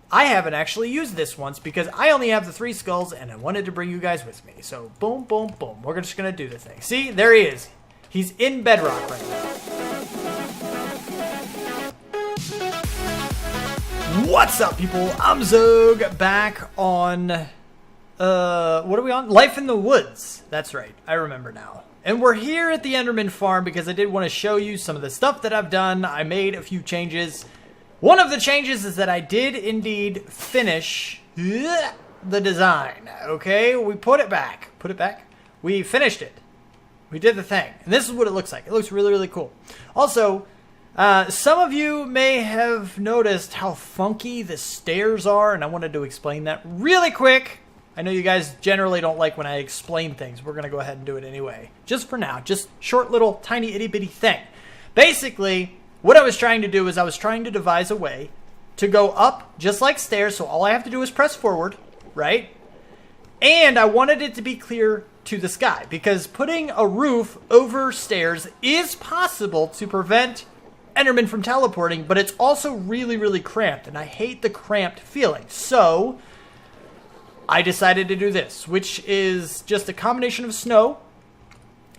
I haven't actually used this once because I only have the 3 skulls and I wanted to bring you guys with me. So boom, boom, boom. We're just going to do the thing. See, there he is. He's in bedrock right now. What's up, people? I'm Xogue, back on, what are we on? Life in the Woods. That's right. I remember now. And we're here at the Enderman farm because I did want to show you some of the stuff that I've done. I made a few changes. One of the changes is that I did indeed finish the design. Okay, we put it back. Put it back. We finished it. We did the thing. And this is what it looks like. It looks really, really cool. Also, some of you may have noticed how funky the stairs are, and I wanted to explain that really quick. I know you guys generally don't like when I explain things. We're going to go ahead and do it anyway. Just for now. Just short little tiny itty bitty thing. Basically, what I was trying to do is I was trying to devise a way to go up just like stairs, so all I have to do is press forward, right? And I wanted it to be clear to the sky, because putting a roof over stairs is possible to prevent Enderman from teleporting, but it's also really, really cramped, and I hate the cramped feeling. So I decided to do this, which is just a combination of snow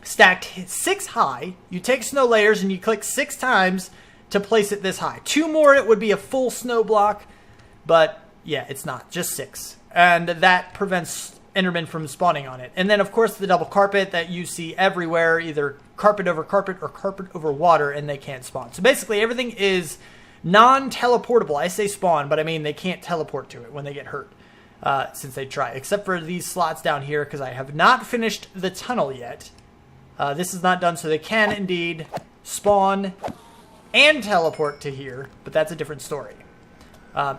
stacked 6 high. You take snow layers and you click 6 times to place it this high. 2 more, it would be a full snow block, but yeah, it's not, just 6. And that prevents Enderman from spawning on it. And then, of course, the double carpet that you see everywhere, either carpet over carpet or carpet over water, and they can't spawn. So basically, everything is non-teleportable. I say spawn, but I mean they can't teleport to it when they get hurt, since they try. Except for these slots down here, because I have not finished the tunnel yet. This is not done, so they can indeed spawn and teleport to here, but that's a different story.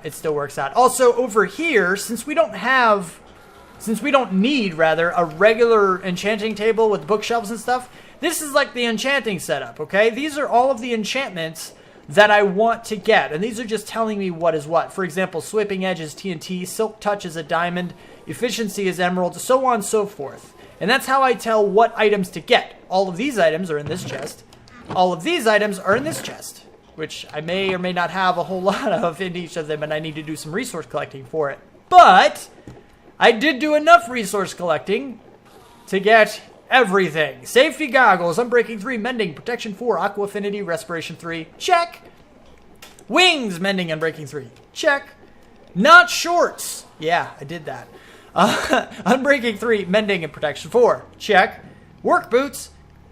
It still works out. Also, over here, since we don't need, rather, a regular enchanting table with bookshelves and stuff, this is like the enchanting setup, okay? These are all of the enchantments that I want to get, and these are just telling me what is what. For example, Sweeping Edge is TNT, Silk Touch is a diamond, Efficiency is emerald, so on and so forth. And that's how I tell what items to get. All of these items are in this chest. All of these items are in this chest, which I may or may not have a whole lot of in each of them, and I need to do some resource collecting for it. But I did do enough resource collecting to get everything. Safety goggles, Unbreaking 3, Mending, Protection 4, Aqua Affinity, Respiration 3, check. Wings, Mending, Unbreaking 3, check. Not shorts. Yeah, I did that. Unbreaking 3, Mending, and Protection 4, check. Work boots,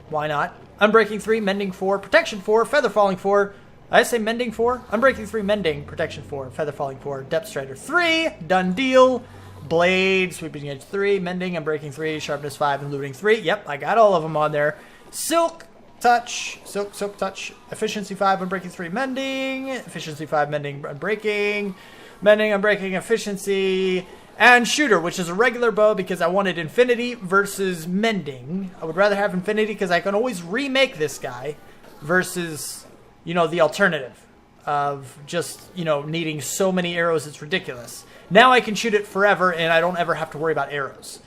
why not? Unbreaking 3, Mending 4, Protection 4, Feather Falling 4. I say Mending 4? Unbreaking 3, Mending, Protection 4, Feather Falling 4, Depth Strider 3, done deal. Blade, Sweeping Edge 3, Mending, Unbreaking 3, Sharpness 5, and Looting 3. Yep, I got all of them on there. Silk Touch, Silk Touch, Efficiency 5, Unbreaking 3, Mending, Efficiency 5, Mending, Unbreaking, Mending, Unbreaking, Efficiency, and Shooter, which is a regular bow because I wanted Infinity versus Mending. I would rather have Infinity because I can always remake this guy versus, you know, the alternative of just, you know, needing so many arrows, it's ridiculous. Now I can shoot it forever, and I don't ever have to worry about arrows,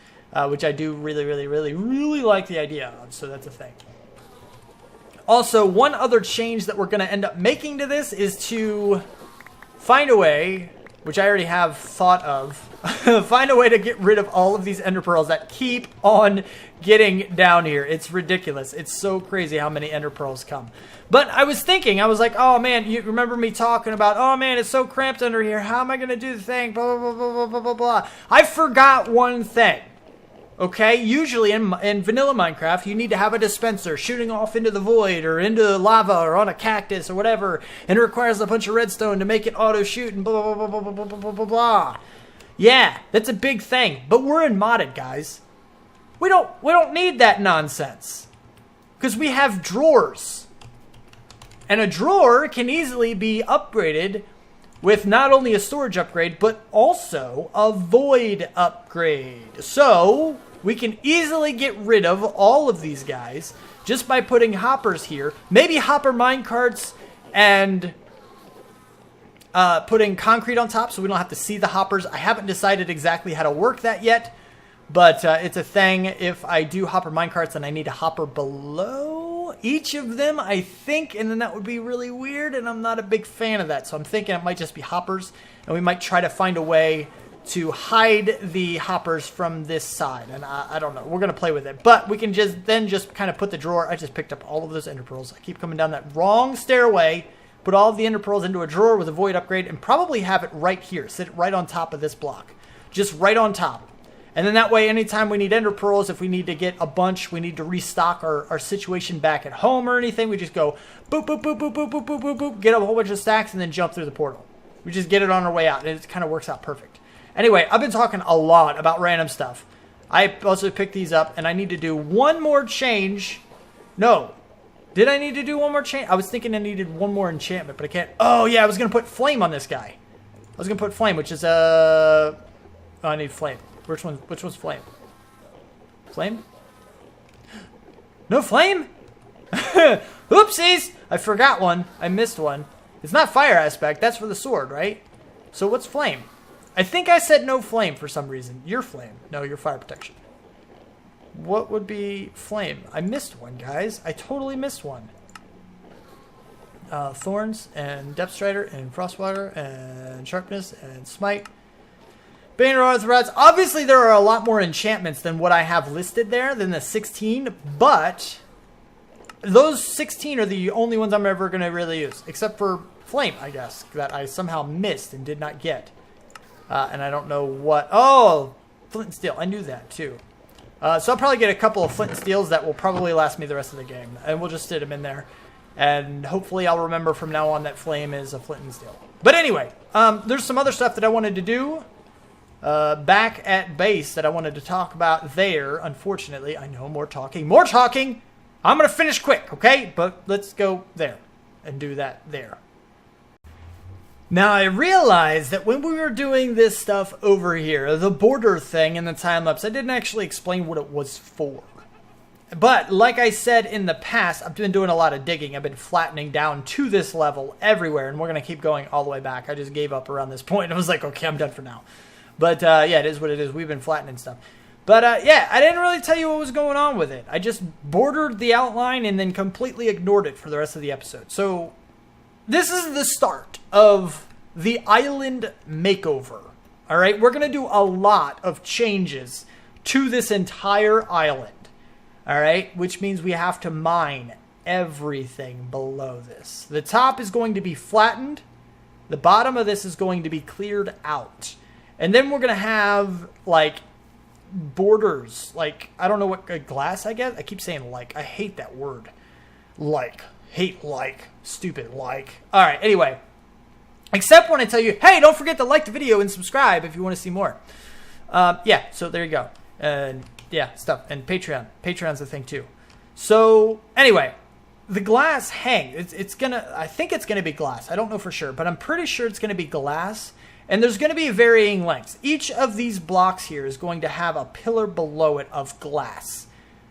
which I do really, really, really, really like the idea of, so that's a thing. Also, one other change that we're going to end up making to this is to find a way, which I already have thought of, find a way to get rid of all of these ender pearls that keep on getting down here. It's ridiculous. It's so crazy how many ender pearls come. But I was thinking, I was like, oh man, you remember me talking about, oh man, it's so cramped under here. How am I going to do the thing? Blah, blah, blah, blah, blah, blah, blah. I forgot one thing. Okay, usually in vanilla Minecraft, you need to have a dispenser shooting off into the void or into lava or on a cactus or whatever, and it requires a bunch of redstone to make it auto-shoot and blah, blah, blah, blah, blah, blah, blah, blah, blah. Yeah, that's a big thing, but we're in modded, guys. We don't need that nonsense, because we have drawers. And a drawer can easily be upgraded with not only a storage upgrade, but also a void upgrade. So we can easily get rid of all of these guys just by putting hoppers here. Maybe hopper minecarts and putting concrete on top so we don't have to see the hoppers. I haven't decided exactly how to work that yet, but it's a thing. If I do hopper minecarts and I need a hopper below, each of them, I think, and then that would be really weird, and I'm not a big fan of that. So I'm thinking it might just be hoppers, and we might try to find a way to hide the hoppers from this side. And I don't know. We're going to play with it. But we can just kind of put the drawer. I just picked up all of those ender pearls. I keep coming down that wrong stairway. Put all of the ender pearls into a drawer with a void upgrade and probably have it right here. Sit it right on top of this block. Just right on top. And then that way, anytime we need ender pearls, if we need to get a bunch, we need to restock our situation back at home or anything, we just go boop, boop, boop, boop, boop, boop, boop, boop, boop, get a whole bunch of stacks and then jump through the portal. We just get it on our way out, and it kind of works out perfect. Anyway, I've been talking a lot about random stuff. I also picked these up, and I need to do one more change. No. Did I need to do one more change? I was thinking I needed one more enchantment, but I can't. Oh, yeah, I was going to put flame on this guy. I was going to put flame, which is oh, I need flame. Which one's flame? Flame? No flame? Oopsies! I forgot one. I missed one. It's not fire aspect. That's for the sword, right? So what's flame? I think I said no flame for some reason. You're flame. No, you're fire protection. What would be flame? I missed one, guys. I totally missed one. Thorns and Depth Strider and Frostwater and Sharpness and Smite. Bane Rods. Obviously, there are a lot more enchantments than what I have listed there than the 16, but those 16 are the only ones I'm ever going to really use, except for Flame, I guess, that I somehow missed and did not get. And I don't know what... Oh, Flint and Steel. I knew that, too. So I'll probably get a couple of Flint and Steels that will probably last me the rest of the game, and we'll just sit them in there. And hopefully I'll remember from now on that Flame is a Flint and Steel. But anyway, there's some other stuff that I wanted to do back at base that I wanted to talk about there. Unfortunately, I know more talking. More talking! I'm going to finish quick, okay? But let's go there and do that there. Now, I realized that when we were doing this stuff over here, the border thing in the time-lapse, I didn't actually explain what it was for. But, like I said in the past, I've been doing a lot of digging. I've been flattening down to this level everywhere, and we're going to keep going all the way back. I just gave up around this point. I was like, okay, I'm done for now. But, yeah, it is what it is. We've been flattening stuff. But, yeah, I didn't really tell you what was going on with it. I just bordered the outline and then completely ignored it for the rest of the episode. So, this is the start of the island makeover. All right, we're going to do a lot of changes to this entire island. All right, which means we have to mine everything below this. The top is going to be flattened. The bottom of this is going to be cleared out. And then we're going to have, like, borders. Like, I don't know what, glass, I guess? I keep saying like. I hate that word. Like. Hate like. Stupid like. All right, anyway. Except when I tell you, hey, don't forget to like the video and subscribe if you want to see more. Yeah, so there you go. And yeah, stuff. And Patreon. Patreon's a thing too. So anyway, the glass hang. It's gonna. I think it's gonna be glass. I don't know for sure, but I'm pretty sure it's gonna be glass. And there's going to be varying lengths. Each of these blocks here is going to have a pillar below it of glass.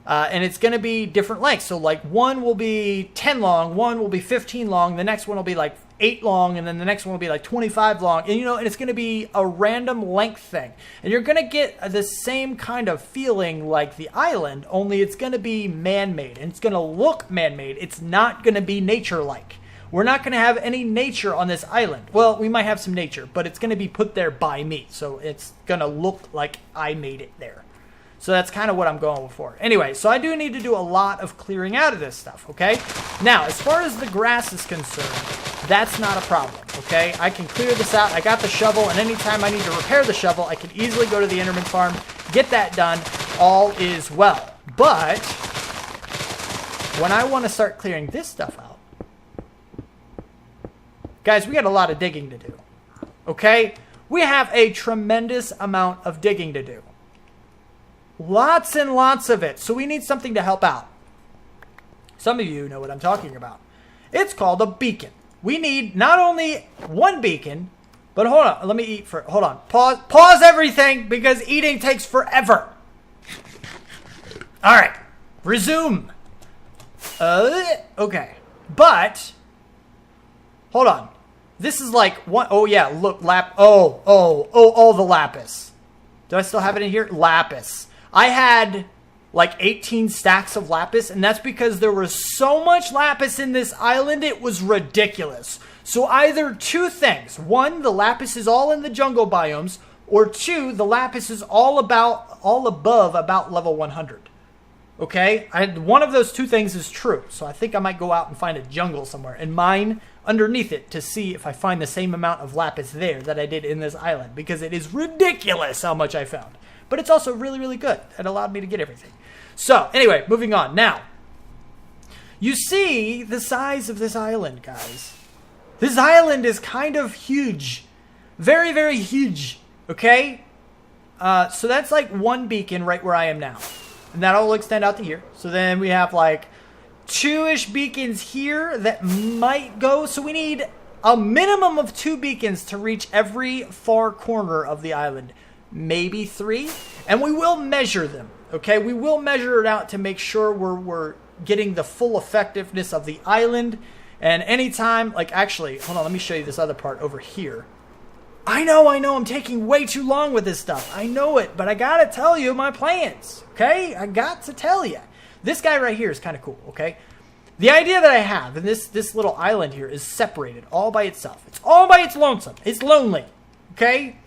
And it's going to be different lengths. So like one will be 10 long, one will be 15 long, the next one will be like 8 long, and then the next one will be like 25 long. And, you know, and it's going to be a random length thing. And you're going to get the same kind of feeling like the island, only it's going to be man-made. And it's going to look man-made. It's not going to be nature-like. We're not going to have any nature on this island. Well, we might have some nature, but it's going to be put there by me. So it's going to look like I made it there. So that's kind of what I'm going for. Anyway, so I do need to do a lot of clearing out of this stuff, okay? Now, as far as the grass is concerned, that's not a problem, okay? I can clear this out. I got the shovel, and anytime I need to repair the shovel, I can easily go to the Enderman farm, get that done. All is well. But when I want to start clearing this stuff out, guys, we got a lot of digging to do, okay? We have a tremendous amount of digging to do. Lots and lots of it. So we need something to help out. Some of you know what I'm talking about. It's called a beacon. We need not only one beacon, but hold on. Let me eat for... Hold on. Pause everything because eating takes forever. All right. Resume. Okay. But... Hold on. This is like one. Oh yeah, look, the lapis. Do I still have it in here? Lapis. I had like 18 stacks of lapis, and that's because there was so much lapis in this island, it was ridiculous. So either two things. One, the lapis is all in the jungle biomes, or two, the lapis is all above about level 100. Okay? One of those two things is true, so I think I might go out and find a jungle somewhere and mine underneath it to see if I find the same amount of lapis there that I did in this island, because it is ridiculous how much I found. But it's also really, really good. It allowed me to get everything. So, anyway, moving on. Now, you see the size of this island, guys. This island is kind of huge. Very, very huge. Okay? So that's like one beacon right where I am now. And that'll extend out to here. So then we have like 2-ish beacons here that might go. So we need a minimum of 2 beacons to reach every far corner of the island. Maybe 3. And we will measure them. Okay? We will measure it out to make sure we're getting the full effectiveness of the island. And anytime, like actually, hold on, let me show you this other part over here. I know, I'm taking way too long with this stuff. I know it, but I gotta tell you my plans, okay? I got to tell you. This guy right here is kind of cool, okay? The idea that I have in this little island here is separated all by itself. It's all by its lonesome. It's lonely, okay?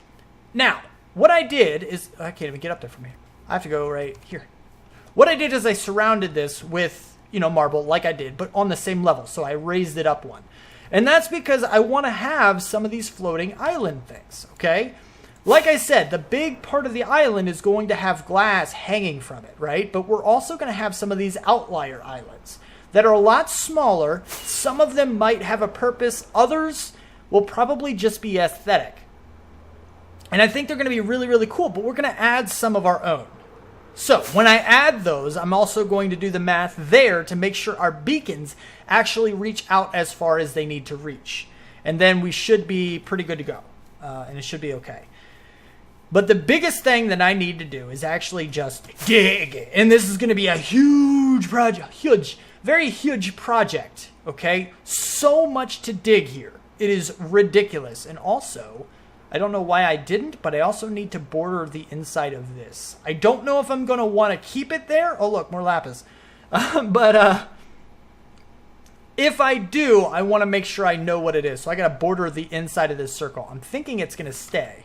Now, what I did is, I can't even get up there from here. I have to go right here. What I did is I surrounded this with, marble like I did, but on the same level. So I raised it up one. And that's because I want to have some of these floating island things, okay? Like I said, the big part of the island is going to have glass hanging from it, right? But we're also going to have some of these outlier islands that are a lot smaller. Some of them might have a purpose. Others will probably just be aesthetic. And I think they're going to be really, really cool, but we're going to add some of our own. So when I add those, I'm also going to do the math there to make sure our beacons actually reach out as far as they need to reach. And then we should be pretty good to go. And it should be okay. But the biggest thing that I need to do is actually just dig. And this is going to be a huge project. Very huge project. Okay? So much to dig here. It is ridiculous. And also, I don't know why I didn't, but I also need to border the inside of this. I don't know if I'm going to want to keep it there. Oh, look, more lapis. But if I do, I want to make sure I know what it is. So I got to border the inside of this circle. I'm thinking it's going to stay.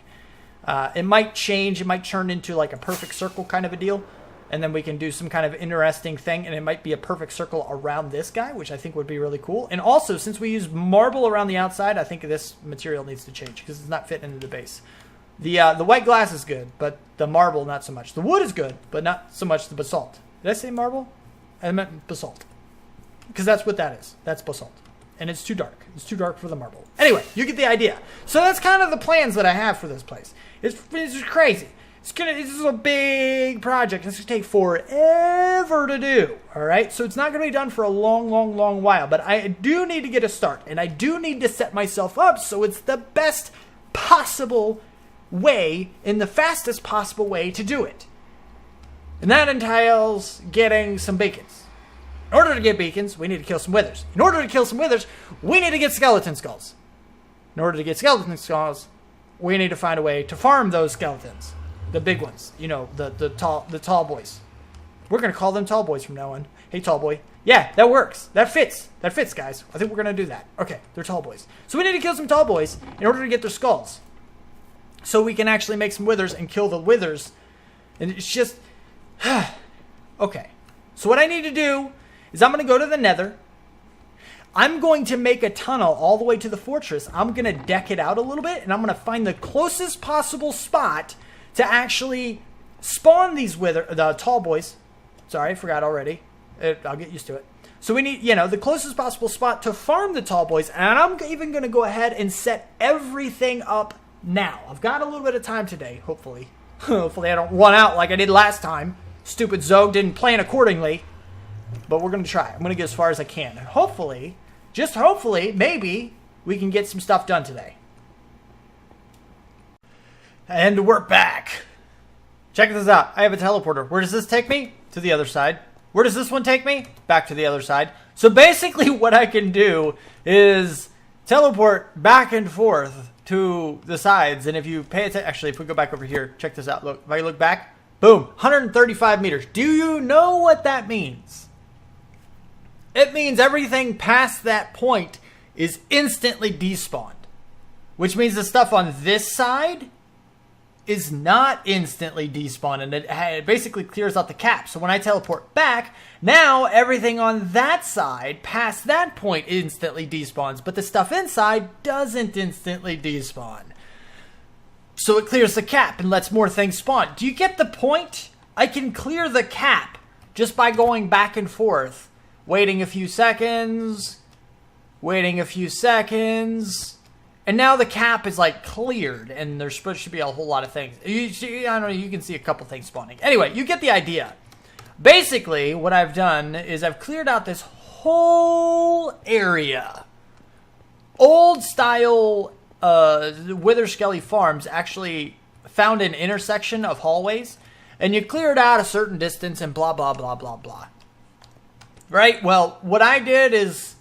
It might change. It might turn into like a perfect circle kind of a deal. And then we can do some kind of interesting thing. And it might be a perfect circle around this guy, which I think would be really cool. And also, since we use marble around the outside, I think this material needs to change because it's not fitting into the base. The white glass is good, but the marble, not so much. The wood is good, but not so much the basalt. Did I say marble? I meant basalt. Because that's what that is. That's basalt. And it's too dark. It's too dark for the marble. Anyway, you get the idea. So that's kind of the plans that I have for this place. It's crazy. This is a big project. It's going to take forever to do. All right. So it's not going to be done for a long, long, long while. But I do need to get a start. And I do need to set myself up so it's the best possible way, in the fastest possible way to do it. And that entails getting some beacons. In order to get beacons, we need to kill some withers. In order to kill some withers, we need to get skeleton skulls. In order to get skeleton skulls, we need to find a way to farm those skeletons. The big ones, the tall boys. We're going to call them tall boys from now on. Hey, tall boy. Yeah, that works. That fits. That fits, guys. I think we're going to do that. Okay, they're tall boys. So we need to kill some tall boys in order to get their skulls. So we can actually make some withers and kill the withers. And it's just... Okay. So what I need to do is I'm going to go to the nether. I'm going to make a tunnel all the way to the fortress. I'm going to deck it out a little bit. And I'm going to find the closest possible spot to actually spawn these the tall boys. Sorry, I forgot already. I'll get used to it. So we need, the closest possible spot to farm the tall boys. And I'm even going to go ahead and set everything up now. I've got a little bit of time today, hopefully. Hopefully I don't run out like I did last time. Stupid Xogue didn't plan accordingly. But we're going to try. I'm going to get as far as I can. And hopefully, just hopefully, maybe we can get some stuff done today. And we're back. Check this out. I have a teleporter. Where does this take me? To the other side. Where does this one take me? Back to the other side. So basically what I can do is teleport back and forth to the sides. And if you pay attention, actually, if we go back over here, check this out. Look, if I look back, Boom, 135 meters. Do you know what that means? It means everything past that point is instantly despawned. Which means the stuff on this side is not instantly despawned, and it basically clears out the cap. So when I teleport back, now everything on that side past that point instantly despawns, but the stuff inside doesn't instantly despawn. So it clears the cap and lets more things spawn. Do you get the point? I can clear the cap just by going back and forth, waiting a few seconds, waiting a few seconds. And now the cap is like cleared, and there's supposed to be a whole lot of things. I don't know, you can see a couple things spawning. Anyway, you get the idea. Basically, what I've done is I've cleared out this whole area. Old style Wither Skelly farms actually found an intersection of hallways, and you clear it out a certain distance and blah, blah, blah, blah, blah. Right? Well, what I did is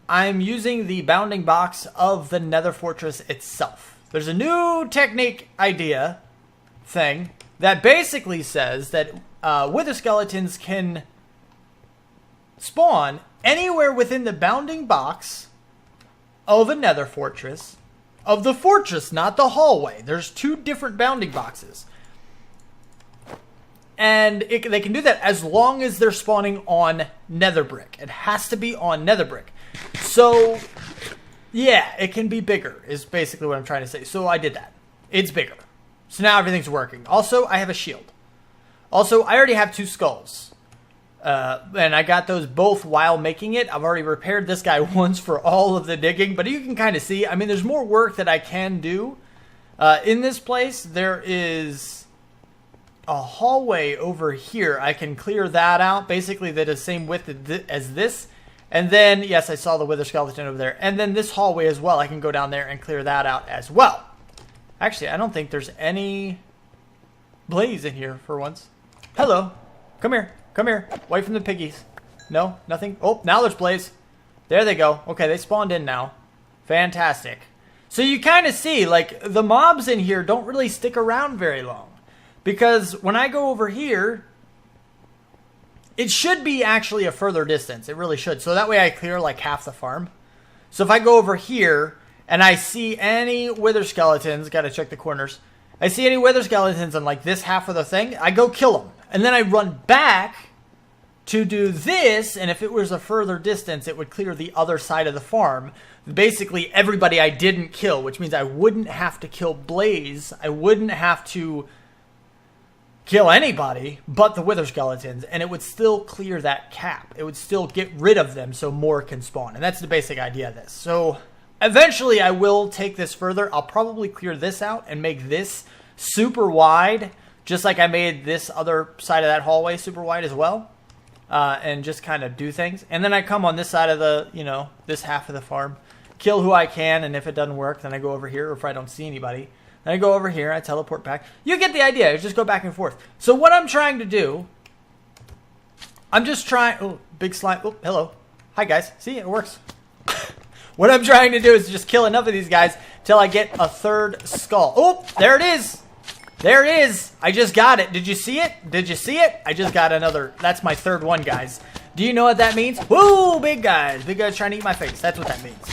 I'm using the bounding box of the Nether Fortress itself. There's a new technique idea thing that basically says that Wither Skeletons can spawn anywhere within the bounding box of a Nether Fortress. Of the fortress, not the hallway. There's two different bounding boxes. And they can do that as long as they're spawning on Nether brick. It has to be on Nether brick. So, yeah, it can be bigger, is basically what I'm trying to say. So I did that. It's bigger. So now everything's working. Also, I have a shield. Also, I already have 2 skulls. And I got those both while making it. I've already repaired this guy once for all of the digging. But you can kind of see, I mean, there's more work that I can do. In this place, there is a hallway over here. I can clear that out. Basically, that is the same width as this. And then, yes, I saw the Wither Skeleton over there. And then this hallway as well. I can go down there and clear that out as well. Actually, I don't think there's any blaze in here for once. Hello. Come here. Come here. Away from the piggies. No, nothing. Oh, now there's blaze. There they go. Okay, they spawned in now. Fantastic. So you kind of see, like, the mobs in here don't really stick around very long. Because when I go over here, it should be actually a further distance. It really should. So that way I clear like half the farm. So if I go over here and I see any Wither Skeletons, got to check the corners. I see any Wither Skeletons on like this half of the thing, I go kill them. And then I run back to do this, and if it was a further distance, it would clear the other side of the farm. Basically everybody I didn't kill, which means I wouldn't have to kill Blaze. I wouldn't have to kill anybody but the Wither Skeletons, and it would still clear that cap. It would still get rid of them so more can spawn. And that's the basic idea of this. So eventually I will take this further. I'll probably clear this out and make this super wide, just like I made this other side of that hallway super wide as well. And just kind of do things. And then I come on this side of the, you know, this half of the farm, kill who I can, and if it doesn't work, then I go over here, or if I don't see anybody, then I go over here, I teleport back. You get the idea. I just go back and forth. So what I'm trying to do, I'm just trying... Oh, big slime. Oh, hello. Hi, guys. See, it works. What I'm trying to do is just kill enough of these guys till I get a 3rd skull. Oh, there it is. There it is. I just got it. Did you see it? Did you see it? I just got another. That's my 3rd one, guys. Do you know what that means? Woo, big guys. Big guys trying to eat my face. That's what that means.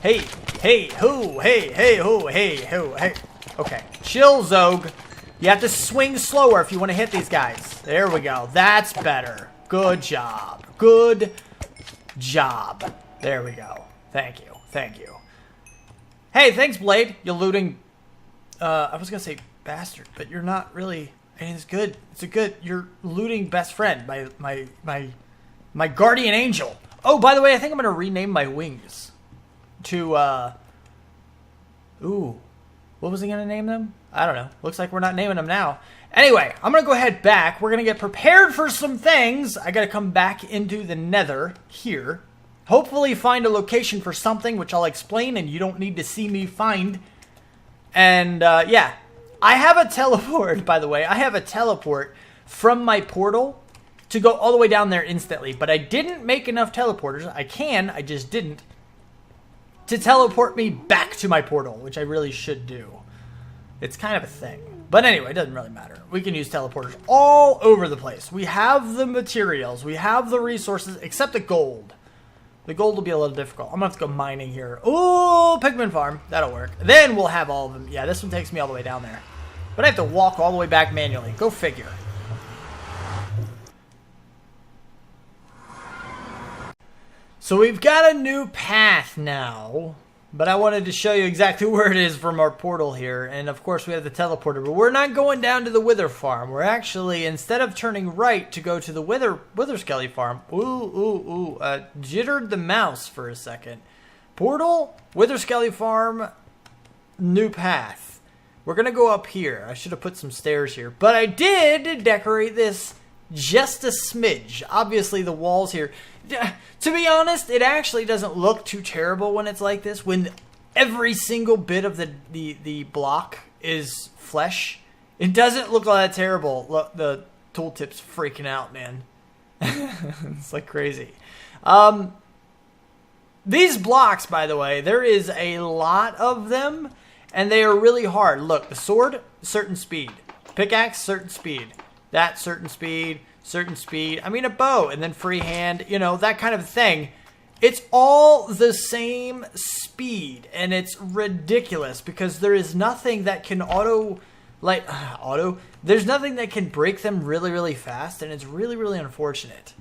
Hey, hey, hoo, hey, hey, hoo, hey, hoo, hey. Okay, chill, Xogue. You have to swing slower if you want to hit these guys. There we go. That's better. Good job. Good job. There we go. Thank you. Thank you. Hey, thanks, Blade. You're looting... I was going to say bastard, but you're not really... I mean, it's good. It's a good... You're looting best friend. My guardian angel. Oh, by the way, I think I'm going to rename my wings to... Ooh. What was he going to name them? I don't know. Looks like we're not naming them now. Anyway, I'm going to go ahead back. We're going to get prepared for some things. I got to come back into the nether here. Hopefully find a location for something, which I'll explain, and you don't need to see me find. And, yeah. I have a teleport, by the way. I have a teleport from my portal to go all the way down there instantly. But I didn't make enough teleporters. I can, I just didn't. To teleport me back to my portal, which I really should do. It's kind of a thing. But anyway, it doesn't really matter. We can use teleporters all over the place. We have the materials. We have the resources, except the gold. The gold will be a little difficult. I'm going to have to go mining here. Ooh, pigman farm. That'll work. Then we'll have all of them. Yeah, this one takes me all the way down there. But I have to walk all the way back manually. Go figure. So we've got a new path now. But I wanted to show you exactly where it is from our portal here. And of course we have the teleporter. But we're not going down to the Wither farm. We're actually, instead of turning right to go to the Wither Skelly farm. Jittered the mouse for a second. Portal, Wither Skelly farm, new path. We're going to go up here. I should have put some stairs here. But I did decorate this just a smidge. Obviously the walls here. To be honest, it actually doesn't look too terrible when it's like this. When every single bit of the block is flesh, it doesn't look all that terrible. Look, the tooltip's freaking out, man. It's like crazy. These blocks, by the way, there is a lot of them, and they are really hard. Look, the sword, certain speed. Pickaxe, certain speed. That, certain speed. Certain speed. I mean, a bow, and then freehand, you know, that kind of thing. It's all the same speed, and it's ridiculous because there is nothing that can there's nothing that can break them really, really fast, and it's really, really unfortunate.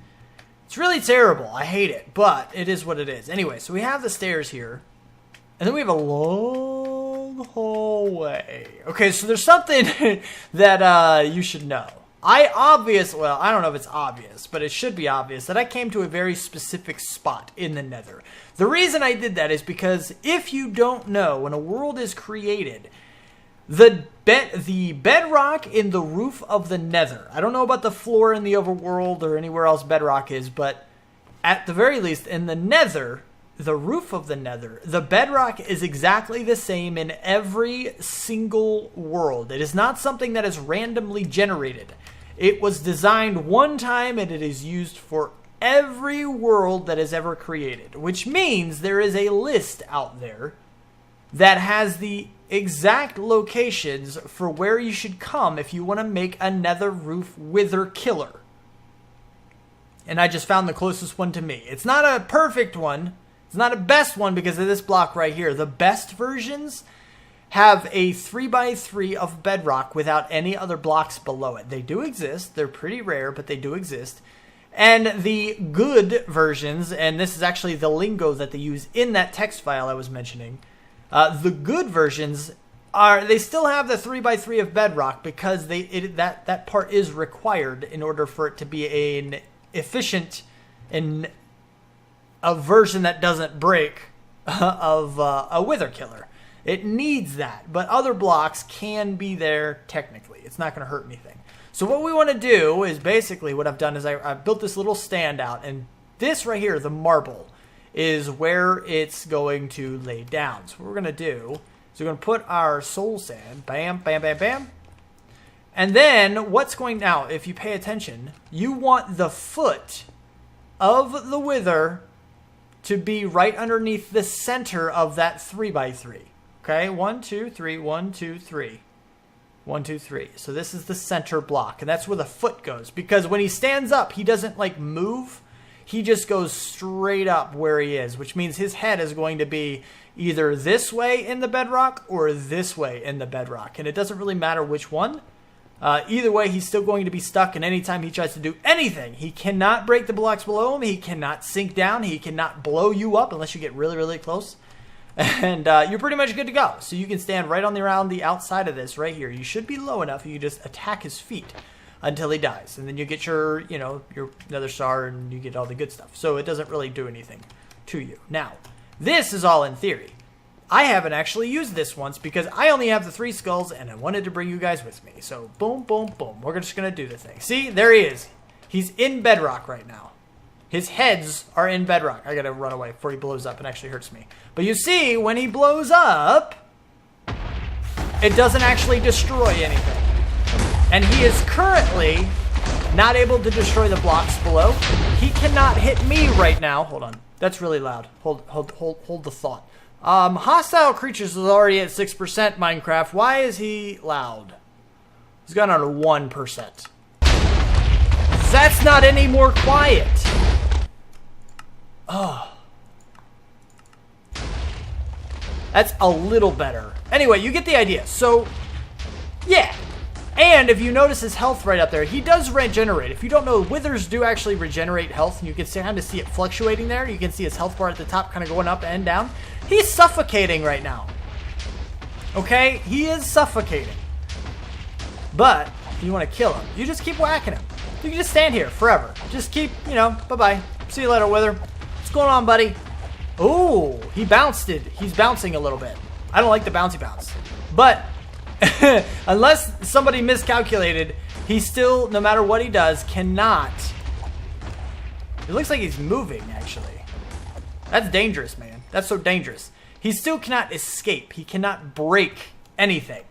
It's really terrible. I hate it, but it is what it is. Anyway, so we have the stairs here, and then we have a long hallway. Okay, so there's something that you should know. Well, I don't know if it's obvious, but it should be obvious that I came to a very specific spot in the Nether. The reason I did that is because if you don't know, when a world is created, the bedrock in the roof of the Nether, I don't know about the floor in the overworld or anywhere else bedrock is, but at the very least in the Nether, the roof of the Nether, the bedrock is exactly the same in every single world. It is not something that is randomly generated. It was designed one time and it is used for every world that is ever created, which means there is a list out there that has the exact locations for where you should come if you want to make a Nether roof wither killer. And I just found the closest one to me. It's not a perfect one. It's not a best one because of this block right here. The best versions have a 3x3 of bedrock without any other blocks below it. They do exist. They're pretty rare, but they do exist. And the good versions, and this is actually the lingo that they use in that text file I was mentioning, the good versions they still have the 3x3 of bedrock because that part is required in order for it to be an efficient and a version that doesn't break of a wither killer. It needs that, but other blocks can be there technically. It's not going to hurt anything. So what we want to do is basically what I've done is I built this little stand out, and this right here, the marble, is where it's going to lay down. So what we're going to do is we're going to put our soul sand, bam, bam, bam, bam. And then what's going, now if you pay attention, you want the foot of the wither to be right underneath the center of that 3x3. Okay, 1, 2, 3, 1, 2, 3. 1, 2, 3. So this is the center block, and that's where the foot goes. Because when he stands up, he doesn't like move. He just goes straight up where he is, which means his head is going to be either this way in the bedrock or this way in the bedrock. And it doesn't really matter which one. Either way, he's still going to be stuck, and anytime he tries to do anything, he cannot break the blocks below him. He cannot sink down. He cannot blow you up unless you get really, really close. And you're pretty much good to go. So you can stand right around the outside of this right here. You should be low enough. You can just attack his feet until he dies. And then you get your nether star and you get all the good stuff. So it doesn't really do anything to you. Now, this is all in theory. I haven't actually used this once because I only have the 3 skulls and I wanted to bring you guys with me. So boom, boom, boom. We're just going to do the thing. See, there he is. He's in bedrock right now. His heads are in bedrock. I gotta run away before he blows up and actually hurts me. But you see, when he blows up, it doesn't actually destroy anything. And he is currently not able to destroy the blocks below. He cannot hit me right now. Hold on. That's really loud. Hold the thought. Hostile creatures is already at 6% Minecraft. Why is he loud? He's gone on to 1%. That's not any more quiet. Oh. That's a little better. Anyway, you get the idea. So, yeah. And if you notice his health right up there, he does regenerate. If you don't know, withers do actually regenerate health, and you can kind of see it fluctuating there. You can see his health bar at the top kind of going up and down. He's suffocating right now. Okay? He is suffocating. But if you want to kill him, you just keep whacking him. You can just stand here forever. Just keep, you know, bye-bye. See you later, Wither. What's going on, buddy? Oh, he bounced it. He's bouncing a little bit. I don't like the bouncy bounce. But unless somebody miscalculated, he still, no matter what he does, cannot. It looks like he's moving, actually. That's dangerous, man. That's so dangerous. He still cannot escape. He cannot break anything.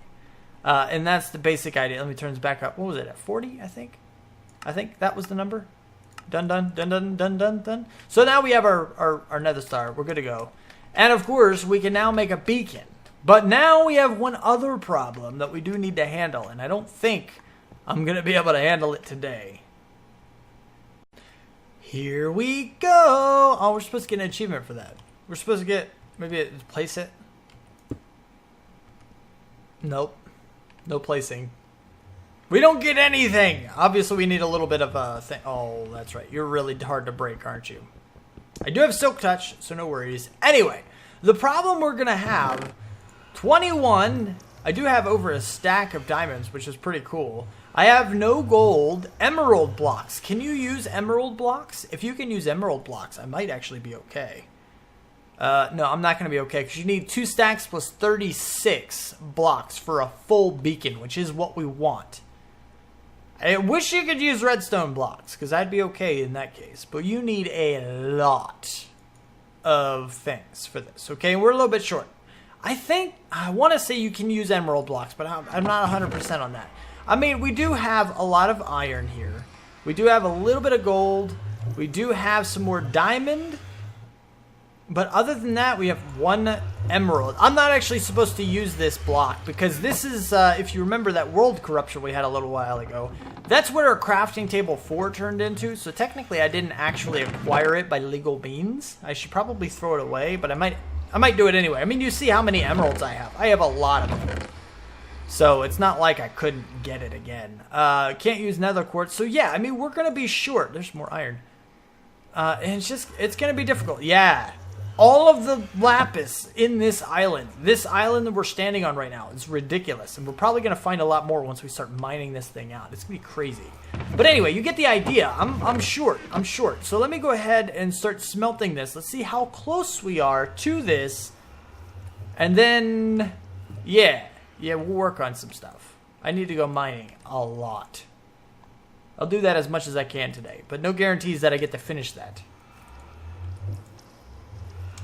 And that's the basic idea. Let me turn this back up. What was it, at 40, I think? I think that was the number. Dun, dun, dun, dun, dun, dun, dun. So now we have our nether star. We're good to go. And, of course, we can now make a beacon. But now we have one other problem that we do need to handle, and I don't think I'm going to be able to handle it today. Here we go. Oh, we're supposed to get an achievement for that. We're supposed to get, maybe place it. Nope. No placing. We don't get anything. Obviously, we need a little bit of a thing. Oh, that's right. You're really hard to break, aren't you? I do have Silk Touch, so no worries. Anyway, the problem we're going to have... 21, I do have over a stack of diamonds, which is pretty cool. I have no gold. Emerald blocks. Can you use emerald blocks? If you can use emerald blocks, I might actually be okay. No, I'm not going to be okay, because you need 2 stacks plus 36 blocks for a full beacon, which is what we want. I wish you could use redstone blocks, because I'd be okay in that case. But you need a lot of things for this, okay? We're a little bit short. I want to say you can use emerald blocks, but I'm not 100% on that. I mean, we do have a lot of iron here. We do have a little bit of gold. We do have some more diamond. But other than that, we have 1 emerald. I'm not actually supposed to use this block because this is, if you remember that world corruption we had a little while ago, that's what our crafting table 4 turned into. So technically, I didn't actually acquire it by legal means. I should probably throw it away, but I might do it anyway. I mean, you see how many emeralds I have. I have a lot of them. So it's not like I couldn't get it again. Can't use nether quartz. So yeah, I mean, we're going to be short. There's more iron. And it's going to be difficult. Yeah. All of the lapis in this island that we're standing on right now, is ridiculous. And we're probably going to find a lot more once we start mining this thing out. It's going to be crazy. But anyway, you get the idea. I'm short. So let me go ahead and start smelting this. Let's see how close we are to this. And then, yeah, we'll work on some stuff. I need to go mining a lot. I'll do that as much as I can today. But no guarantees that I get to finish that.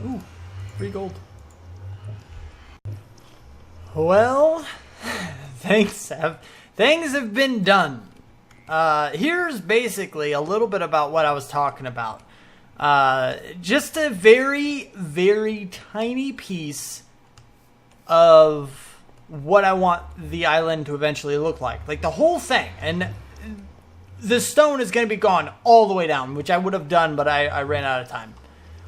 Ooh, free gold. Well, things have been done. Here's basically a little bit about what I was talking about. Just a very, very tiny piece of what I want the island to eventually look like. Like the whole thing. And the stone is going to be gone all the way down, which I would have done, but I ran out of time.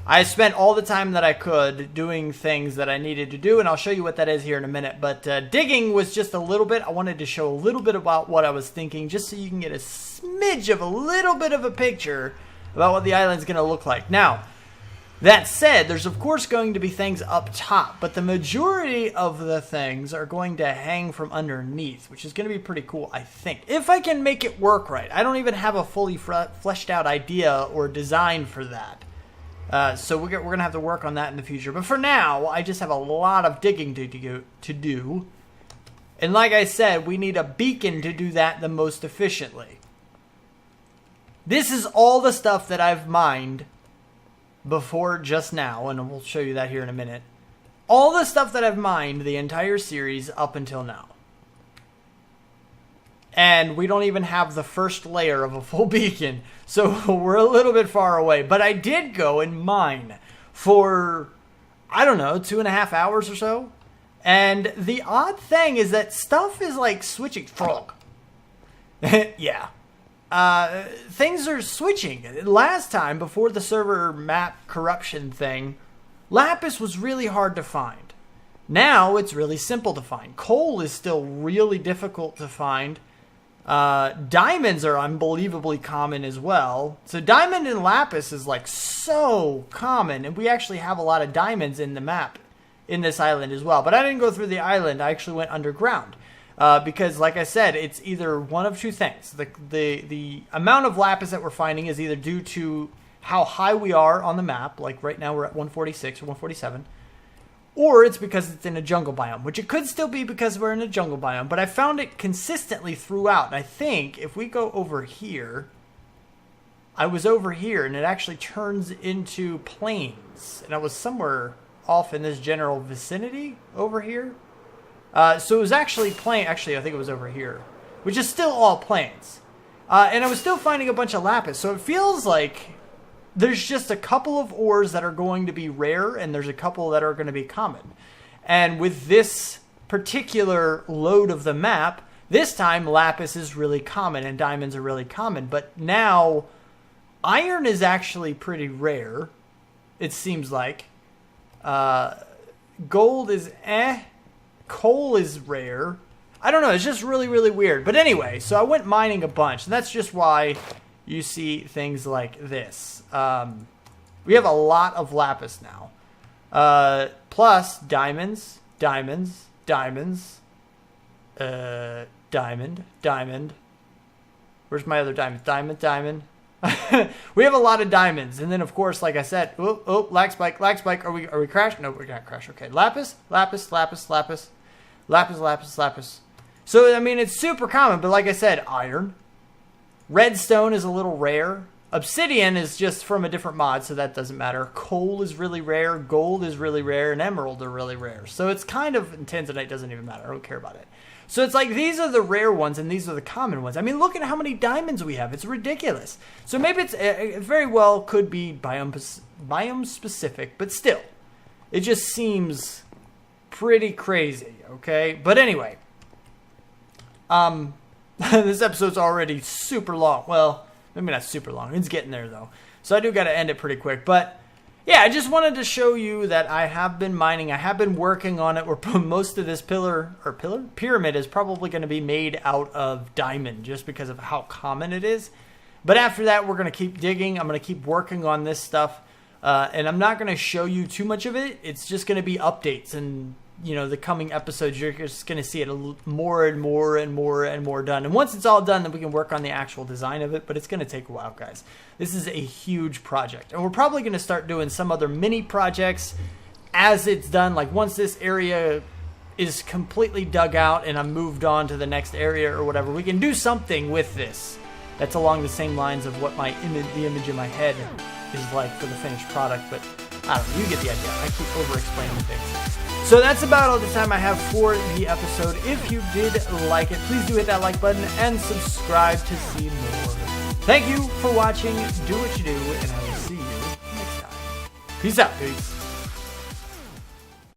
I spent all the time that I could doing things that I needed to do, and I'll show you what that is here in a minute. But digging was just a little bit. I wanted to show a little bit about what I was thinking, just so you can get a smidge of a little bit of a picture about what the island's going to look like. Now, that said, there's of course going to be things up top, but the majority of the things are going to hang from underneath, which is going to be pretty cool, I think. If I can make it work right. I don't even have a fully fleshed out idea or design for that. So we're going to have to work on that in the future. But for now, I just have a lot of digging to do. And like I said, we need a beacon to do that the most efficiently. This is all the stuff that I've mined before just now, and we'll show you that here in a minute. All the stuff that I've mined the entire series up until now. And we don't even have the first layer of a full beacon. So we're a little bit far away. But I did go and mine for I don't know, 2.5 hours or so. And the odd thing is that stuff is like switching. Frog. Yeah. Things are switching. Last time, before the server map corruption thing, lapis was really hard to find. Now it's really simple to find. Coal is still really difficult to find. Diamonds are unbelievably common as well. So diamond and lapis is like so common, and we actually have a lot of diamonds in the map in this island as well. But I didn't go through the island. I actually went underground because, like I said, it's either one of two things. The amount of lapis that we're finding is either due to how high we are on the map, like right now we're at 146 or 147, or it's because it's in a jungle biome, which it could still be because we're in a jungle biome, but I found it consistently throughout. And I think if we go over here, I was over here, and it actually turns into plains. And I was somewhere off in this general vicinity over here. So it was actually plain. Actually, I think it was over here, which is still all plains. And I was still finding a bunch of lapis. So it feels like there's just a couple of ores that are going to be rare, and there's a couple that are going to be common. And with this particular load of the map, this time lapis is really common and diamonds are really common. But now iron is actually pretty rare, it seems like. Gold is Coal is rare. I don't know, it's just really, really weird. But anyway, so I went mining a bunch, and that's just why you see things like this. We have a lot of lapis now. Plus diamonds, diamonds, diamonds, diamond. Where's my other diamond? Diamond. We have a lot of diamonds. And then, of course, like I said, lag spike. Are we crashed? No, we're not crashed. Okay, lapis. So, I mean, it's super common, but like I said, iron. Redstone is a little rare. Obsidian is just from a different mod, so that doesn't matter. Coal is really rare. Gold is really rare. And emerald are really rare. So it's kind of, and tanzanite doesn't even matter. I don't care about it. So it's like these are the rare ones and these are the common ones. I mean, look at how many diamonds we have. It's ridiculous. So maybe it very well could be biome specific, but still, it just seems pretty crazy, okay? But anyway, this episode's already super long. Well, maybe not super long. It's getting there, though. So I do got to end it pretty quick. But yeah, I just wanted to show you that I have been mining. I have been working on it. Most of this pyramid is probably going to be made out of diamond just because of how common it is. But after that, we're going to keep digging. I'm going to keep working on this stuff. And I'm not going to show you too much of it. It's just going to be updates. And, you know, the coming episodes, you're just going to see it more and more and more and more done. And once it's all done, then we can work on the actual design of it. But it's going to take a while, guys. This is a huge project. And we're probably going to start doing some other mini projects as it's done. Like once this area is completely dug out and I'm moved on to the next area or whatever, we can do something with this that's along the same lines of what the image in my head is like for the finished product. But I don't know, you get the idea. I keep over-explaining things. So that's about all the time I have for the episode. If you did like it, please do hit that like button and subscribe to see more. Thank you for watching. Do what you do, and I will see you next time. Peace out, peace.